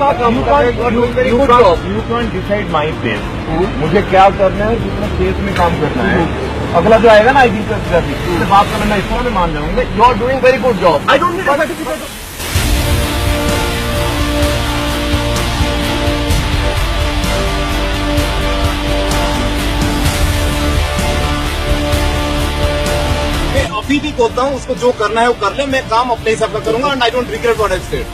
अच्छा काम कर रहे हैं। You can decide my face, मुझे क्या करना है, कितने फेस में काम करना है। अगला जो आएगा ना आईटी से बात करना, इसको मैं मान जाऊंगा। You are doing very good job, I don't need certificate. अभी भी बोलता हूँ उसको जो करना है वो कर ले, मैं काम अपने हिसाब का करूंगा and I don't regret what I said.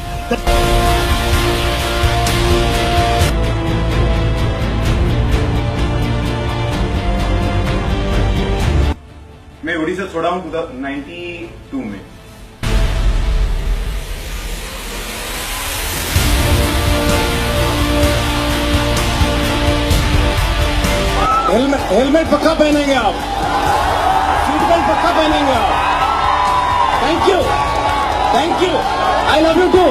मैं उड़ीसा छोड़ा हूँ 92 में। हेलमेट पक्का पहनेंगे आप, सीट बेल्ट पक्का पहनेंगे आप। Thank you, I love you to.